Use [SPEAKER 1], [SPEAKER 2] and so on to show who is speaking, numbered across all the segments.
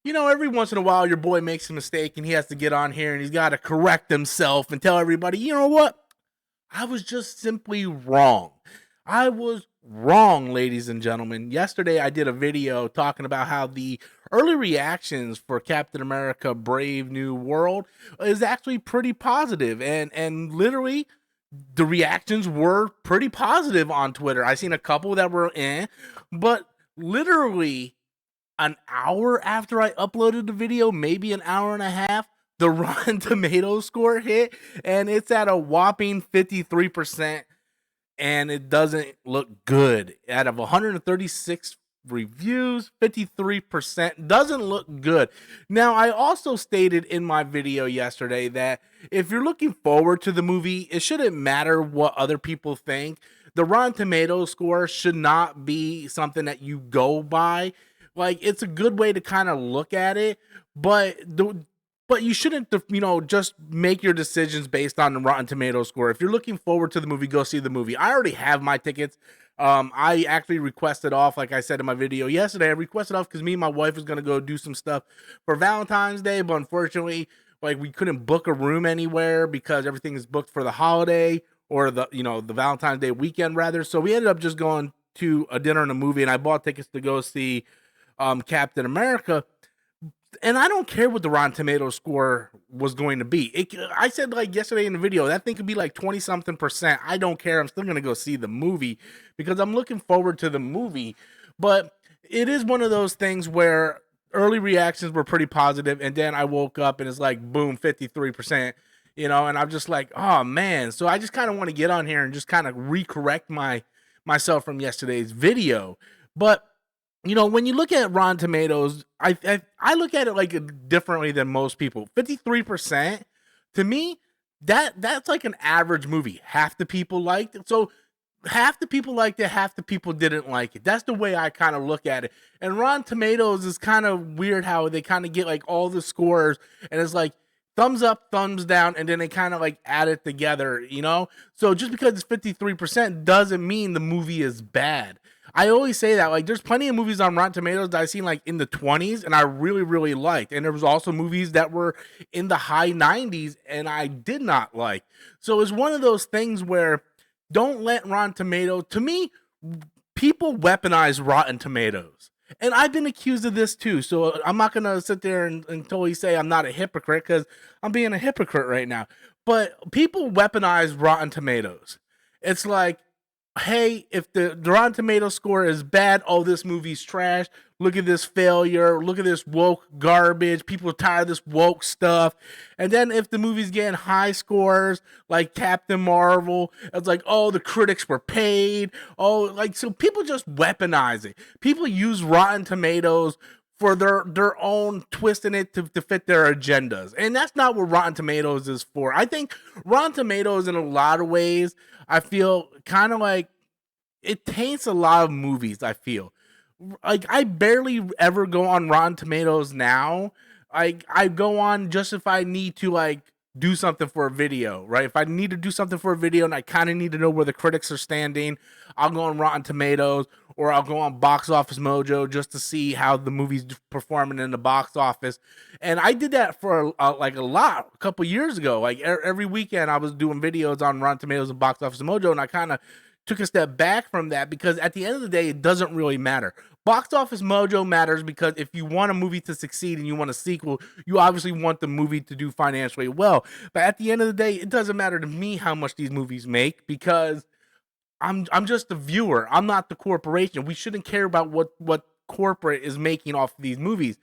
[SPEAKER 1] Every once in a while, your boy makes a mistake and he has to get on here and he's got to correct himself and tell everybody, you know what? I was just simply wrong. I was wrong, ladies and gentlemen. Yesterday, I did a video talking about how the early reactions for Captain America Brave New World is actually pretty positive, and literally the reactions were pretty positive on Twitter. I seen a couple that were but literally an hour after I uploaded the video, maybe an hour and a half, the Rotten Tomatoes score hit, and it's at a whopping 53%, and it doesn't look good. Out of 136 reviews, 53% doesn't look good. Now, I also stated in my video yesterday that if you're looking forward to the movie, it shouldn't matter what other people think. The Rotten Tomatoes score should not be something that you go by. Like, it's a good way to kind of look at it, but you shouldn't, just make your decisions based on the Rotten Tomatoes score. If you're looking forward to the movie, go see the movie. I already have my tickets. I actually requested off, like I said in my video yesterday. I requested off because me and my wife was gonna go do some stuff for Valentine's Day, but unfortunately, like, we couldn't book a room anywhere because everything is booked for the holiday or the Valentine's Day weekend rather. So we ended up just going to a dinner and a movie, and I bought tickets to go see Captain America. And I don't care what the Rotten Tomatoes score was going to be. I said, like, yesterday in the video, that thing could be like 20 something percent. I don't care. I'm still going to go see the movie because I'm looking forward to the movie. But it is one of those things where early reactions were pretty positive, and then I woke up and it's like, boom, 53%, and I'm just like, oh man. So I just kind of want to get on here and just kind of recorrect myself from yesterday's video. But when you look at Rotten Tomatoes, I look at it like differently than most people. 53% to me, that's like an average movie. Half the people liked it, so half the people liked it, half the people didn't like it. That's the way I kind of look at it. And Rotten Tomatoes is kind of weird how they kind of get like all the scores, and it's like thumbs up, thumbs down, and then they kind of like add it together. So just because it's 53% doesn't mean the movie is bad. I always say that, like, there's plenty of movies on Rotten Tomatoes that I've seen like in the 20s and I really, really liked. And there was also movies that were in the high 90s and I did not like. So it's one of those things where don't let Rotten Tomatoes, to me, people weaponize Rotten Tomatoes. And I've been accused of this too. So I'm not going to sit there and totally say I'm not a hypocrite because I'm being a hypocrite right now. But people weaponize Rotten Tomatoes. It's like, hey, if the Rotten Tomato score is bad, oh, this movie's trash. Look at this failure. Look at this woke garbage. People are tired of this woke stuff. And then if the movie's getting high scores, like Captain Marvel, it's like, oh, the critics were paid. Oh, like, so people just weaponize it. People use Rotten Tomatoes for their own twist in it to fit their agendas. And that's not what Rotten Tomatoes is for. I think Rotten Tomatoes, in a lot of ways, I feel kind of like it taints a lot of movies. I feel like I barely ever go on Rotten Tomatoes now. I go on just if I need to, like, do something for a video, right? If I need to do something for a video and I kind of need to know where the critics are standing, I'll go on Rotten Tomatoes or I'll go on Box Office Mojo just to see how the movie's performing in the box office. And I did that for a couple years ago. Like every weekend I was doing videos on Rotten Tomatoes and Box Office Mojo, and I kind of took a step back from that because at the end of the day, it doesn't really matter. Box Office Mojo matters because if you want a movie to succeed and you want a sequel, you obviously want the movie to do financially well. But at the end of the day, it doesn't matter to me how much these movies make because I'm just the viewer. I'm not the corporation. We shouldn't care about what corporate is making off of these movies.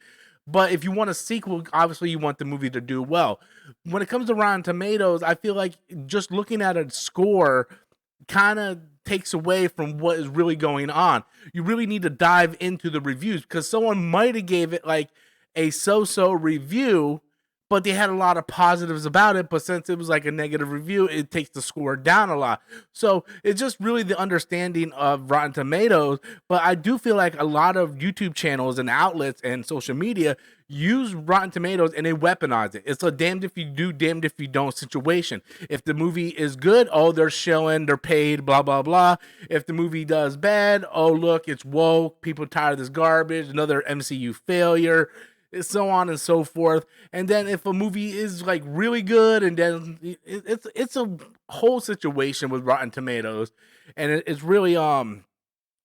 [SPEAKER 1] But if you want a sequel, obviously you want the movie to do well. When it comes to Rotten Tomatoes, I feel like just looking at a score kind of takes away from what is really going on. You really need to dive into the reviews because someone might have gave it like a so-so review, but they had a lot of positives about it. But since it was like a negative review, it takes the score down a lot. So it's just really the understanding of Rotten Tomatoes. But I do feel like a lot of YouTube channels and outlets and social media use Rotten Tomatoes and they weaponize it. It's a damned if you do, damned if you don't situation. If the movie is good, oh, they're showing, they're paid, blah, blah, blah. If the movie does bad, oh, look, it's woke. People are tired of this garbage. Another MCU failure. so on and so forth. And then if a movie is like really good, and then it's a whole situation with Rotten Tomatoes, and it's really one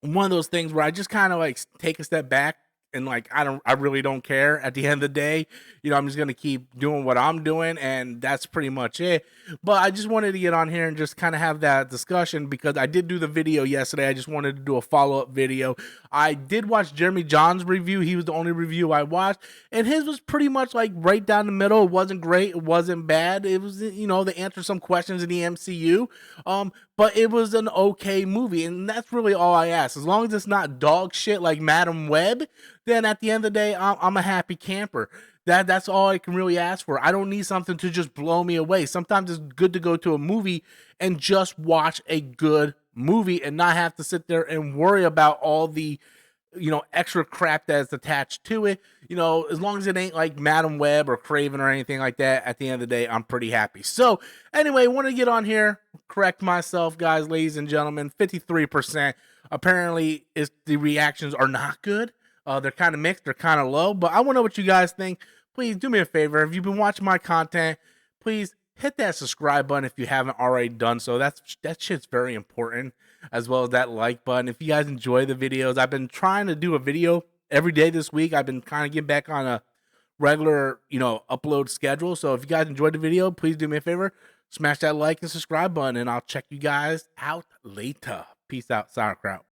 [SPEAKER 1] of those things where I just kind of like take a step back, and like I really don't care at the end of the day. I'm just gonna keep doing what I'm doing, and that's pretty much it. But I just wanted to get on here and just kind of have that discussion, because I did do the video yesterday. I just wanted to do a follow-up video. I did watch Jeremy John's review. He was the only review I watched, and his was pretty much like right down the middle. It wasn't great, it wasn't bad. It was, they answered some questions in the MCU. But it was an okay movie, and that's really all I ask. As long as it's not dog shit like Madam Web, then at the end of the day, I'm a happy camper. That's all I can really ask for. I don't need something to just blow me away. Sometimes it's good to go to a movie and just watch a good movie and not have to sit there and worry about all the extra crap that's attached to it. As long as it ain't like Madam Web or Craven or anything like that, at the end of the day, I'm pretty happy. So anyway, I want to get on here, correct myself, guys, ladies and gentlemen. 53% apparently is the reactions are not good. They're kind of mixed, they're kind of low, but I want to know what you guys think. Please do me a favor. If you've been watching my content, please hit that subscribe button if you haven't already done so. That shit's very important, as well as that like button. If you guys enjoy the videos, I've been trying to do a video every day this week. I've been kind of getting back on a regular, upload schedule. So if you guys enjoyed the video, please do me a favor, smash that like and subscribe button, and I'll check you guys out later. Peace out, sauerkraut.